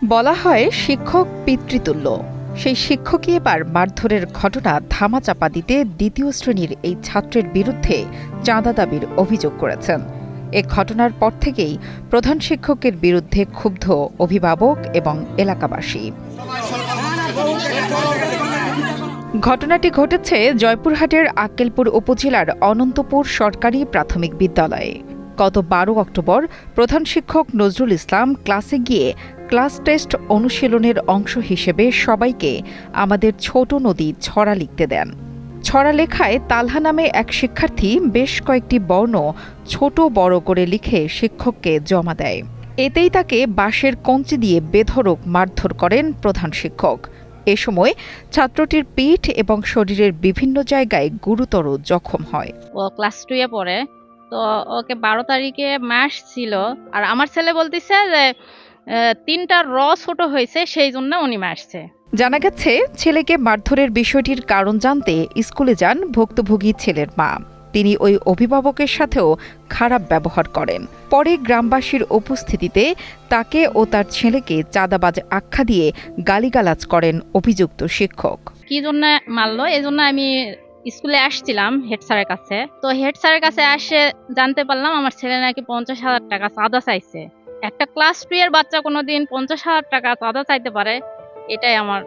বলা হয় শিক্ষক পিতৃতুল্য। সেই শিক্ষকই এবার মারধরের ঘটনা ধামাচাপা দিতে দ্বিতীয় শ্রেণীর এই ছাত্রের বিরুদ্ধে চাঁদা দাবির অভিযোগ করেছেন। এ ঘটনার পর থেকেই প্রধান শিক্ষকের বিরুদ্ধে ক্ষুব্ধ অভিভাবক এবং এলাকাবাসী। ঘটনাটি ঘটেছে জয়পুরহাটের আক্কেলপুর উপজেলার অনন্তপুর সরকারি প্রাথমিক বিদ্যালয়ে। গত 12 অক্টোবর প্রধান শিক্ষক নজরুল ইসলাম ক্লাসে গিয়ে ক্লাস টেস্ট অনুশীলনের অংশ হিসেবে সবাইকে আমাদের ছোট নদী ছড়া লিখতে দেন। ছড়া লেখায় তালহা নামে এক শিক্ষার্থী বেশ কয়েকটি বর্ণ ছোট বড় করে লিখে শিক্ষককে জমা দেয়। এতেই তাকে বাঁশের কঞ্চি দিয়ে বেধড়ক মারধর করেন প্রধান শিক্ষক। এ সময় ছাত্রটির পিঠ এবং শরীরের বিভিন্ন জায়গায় গুরুতর জখম হয়। ও ক্লাস 2 এ পড়ে, তো ওকে 12 তারিখে মাস ছিল। আর আমার ছেলে বলতেছে যে 3টা ছোট হয়েছে, সেই জন্য উনি মারছে। জানা গেছে, ছেলেকে মারধরের বিষয়টির কারণ জানতে স্কুলে যান ভুক্তভোগী ছেলের মা। তিনি ওই অভিভাবকের সাথেও খারাপ ব্যবহার করেন। পরে গ্রামবাসীর উপস্থিতিতে তাকে ও তার ছেলেকে চাঁদাবাজ আখ্যা দিয়ে গালিগালাজ করেন অভিযুক্ত শিক্ষক। কি জন্য মারলো এই জন্য আমি স্কুলে আসছিলাম হেড স্যারের কাছে। তো হেড স্যারের কাছে আসে জানতে পারলাম আমার ছেলে নাকি 50,000 টাকা চাঁদা চাইছে। একটা ক্লাস 2 এর বাচ্চা কোনোদিন 50,000 টাকা চাঁদা চাইতে পারে? এটাই আমার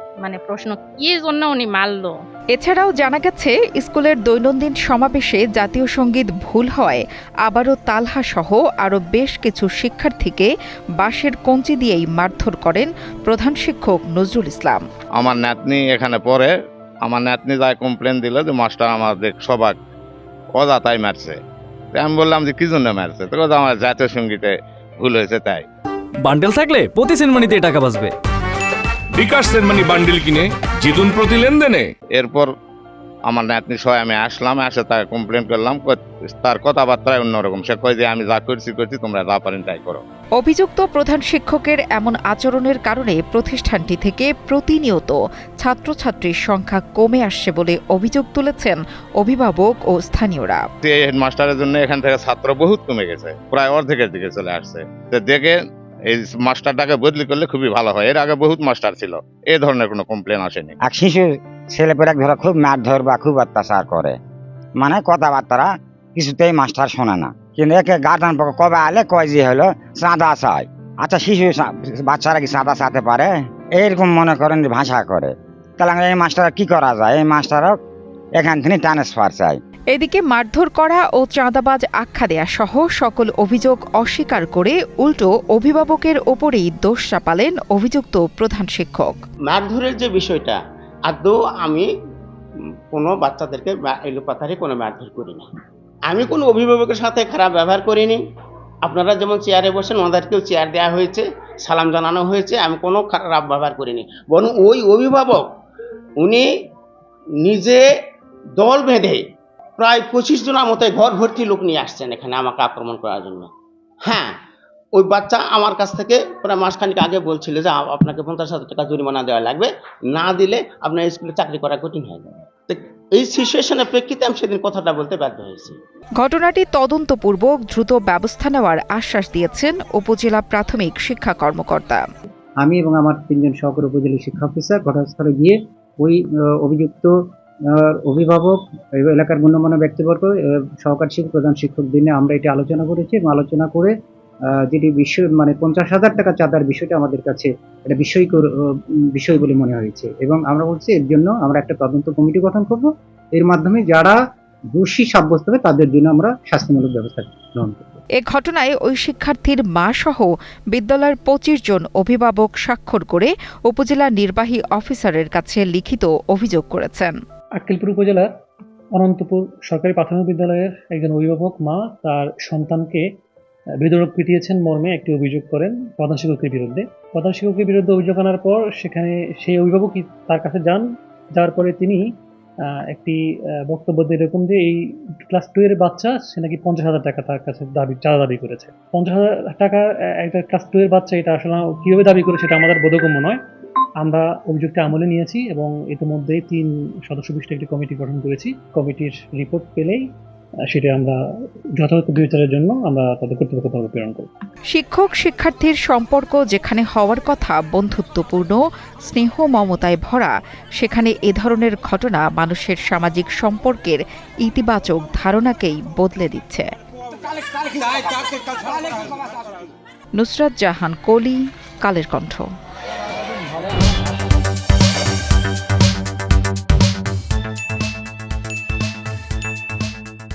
প্রশ্ন, কি জন্য উনি মারলো। এছাড়াও জানা গেছে, স্কুলের দৈনন্দিন সমাবেশে জাতীয় সঙ্গীত ভুল হয় আবারও তালহা সহ আরও বেশ কিছু শিক্ষার্থীকে বাঁশের কঞ্চি দিয়েই মারধর করেন প্রধান শিক্ষক নজরুল ইসলাম। আমার নাতনি এখানে পড়ে, আমার নাতনি যায় কমপ্লেন দিল যে মাস্টার আমাদের সবাক অজাতাই মারছে। আমি বললাম যে কি জন্য মারছে, তো আমার জাতীয় সঙ্গীতে ভুল হয়েছে তাই। বান্ডেল থাকলে প্রতি সেনমানিতে টাকা বাঁচবে। বিকাশ সেনমানি বান্ডিল কিনে জিতুন প্রতি লেনদেনে। এরপর আমার নাতনি সবাই আমি আসলাম, এসে তাকে কমপ্লেন করলাম। তার কথাবার্তায় অন্যরকম, সে কয় যে আমি যা করছি তোমরা যা পারেন তাই করো। অভিযুক্ত প্রধান শিক্ষকের এমন আচরণের কারণে প্রতিষ্ঠানটি থেকে প্রতিনিয়ত ছাত্রছাত্রীর সংখ্যা কমে আসছে বলে অভিযোগ তুলেছেন অভিভাবক ও স্থানীয়রা। এই হেডমাস্টারের জন্য এখান থেকে ছাত্র বহুত কমে গেছে, প্রায় অর্ধেকের দিকে চলে আসছে। তো দেখে এই মাস্টারটাকে বদলি করলে খুবই ভালো হয়। এর আগে বহুত মাস্টার ছিল, এই ধরনের কোনো কমপ্লেন আসেনি। এক শিশু ছেলেপেলে ধরা খুব মারধর বা খুব অত্যাচার করে, মানে কথাবার্তা কিছুতেই মাস্টার শোনে না। কিন্তু একে গার্ডেন কবে আলে কয় যে হলো চাঁদা চায়। আচ্ছা, শিশু বাচ্চারা কি চাঁদা চাতে পারে? এইরকম মনে করেন যে ভাষা করে। তাহলে এই মাস্টার কি করা যায়? এই মাস্টারও এখান থেকে ট্রান্সফার চাই। এদিকে মারধর করা ও চাঁদাবাজ আখ্যা দেয়া সহ সকল অভিযোগ অস্বীকার করে উল্টো অভিভাবকের ওপরেই দোষ চাপালেন অভিযুক্ত প্রধান শিক্ষক। মারধরের যে বিষয়টা, আদৌ আমি কোনো বাচ্চাদেরকে এলোপাথারি কোনো মারধর করি না। আমি কোনো অভিভাবকের সাথে খারাপ ব্যবহার করিনি। আপনারা যেমন চেয়ারে বসেন, ওনাদেরকেও চেয়ার দেওয়া হয়েছে, সালাম জানানো হয়েছে। আমি কোনো খারাপ ব্যবহার করিনি। বরং ওই অভিভাবক উনি নিজে দল বেঁধে প্রায় 25 জনের মতো ঘর ভর্তি লোক নিয়ে আসছেন এখানে আমাকে আক্রমণ করার জন্য। হ্যাঁ, ওই বাচ্চা আমার কাছ থেকে প্রায় মাসখানিক আগে বলছিল যে আপনাকে 50,000 টাকা জরিমানা দেওয়া লাগবে, না দিলে আপনার স্কুলে চাকরি করা কঠিন হয়ে যাবে। তো এই সিচুয়েশনের প্রেক্ষিতে আমি সেদিন কথাটা বলতে বাধ্য হয়েছি। ঘটনাটি তদন্তপূর্বক দ্রুত ব্যবস্থা নেওয়ার আশ্বাস দিয়েছেন উপজেলা প্রাথমিক শিক্ষা কর্মকর্তা। আমি এবং আমার 3 জন সহকারী উপজেলা শিক্ষা অফিসার ঘটনাস্থলে গিয়ে ওই অভিযুক্ত অভিভাবক, এলাকার গণ্যমান্য ব্যক্তিবর্গ, সহকারী শিক্ষক, প্রধান শিক্ষকদের নিয়ে আমরা এটা আলোচনা করেছি এবং আলোচনা করে যেটি বিষয় মানে 50,000 টাকা চাঁদার বিষয়টা আমাদের কাছে একটা বিষয় বলে মনে হয়েছে এবং আমরা বলছি এর জন্য আমরা একটা তদন্ত কমিটি গঠন করব। এর মাধ্যমে যারা দোষী সাব্যস্ত হবে তাদের জন্য আমরা শাস্তিমূলক ব্যবস্থা গ্রহণ করব। এ ঘটনায় ওই শিক্ষার্থীর মা সহ বিদ্যালয়ের 25 জন অভিভাবক স্বাক্ষর করে উপজেলা নির্বাহী অফিসারের কাছে লিখিত অভিযোগ করেছেন। আক্কেলপুর উপজেলার অনন্তপুর সরকারি প্রাথমিক বিদ্যালয়ের একজন অভিভাবক মা তার সন্তানকে বেধড়ক পিটিয়েছেন মর্মে একটি অভিযোগ করেন প্রধান শিক্ষকের বিরুদ্ধে। প্রধান শিক্ষকের বিরুদ্ধে অভিযোগ আনার পর সেখানে সেই অভিভাবকই তার কাছে যাওয়ার পরে তিনি একটি বক্তব্য দিয়ে এরকম যে এই ক্লাস 2 এর বাচ্চা সে নাকি 50,000 টাকা তার কাছে চাঁদা দাবি করেছে। 50,000 টাকা একটা ক্লাস 2 এর বাচ্চা, এটা আসলে কিভাবে দাবি করে সেটা আমাদের বোধগম্য নয়। আমরা অভিযোগটা আমলে নিয়েছি এবং ইতিমধ্যেই 3 সদস্য বিশিষ্ট একটি কমিটি গঠন করেছি। কমিটির রিপোর্ট পেলেই সেটা আমরা যথাযথ বিচারের জন্য আমরা তাদের কর্তৃপক্ষ প্রেরণ করব। শিক্ষক শিক্ষার্থীর সম্পর্ক যেখানে হওয়ার কথা বন্ধুত্বপূর্ণ, স্নেহ মমতায় ভরা, সেখানে এ ধরনের ঘটনা মানুষের সামাজিক সম্পর্কের ইতিবাচক ধারণাকেই বদলে দিচ্ছে। নুসরাত জাহান কলি, কালের কণ্ঠ।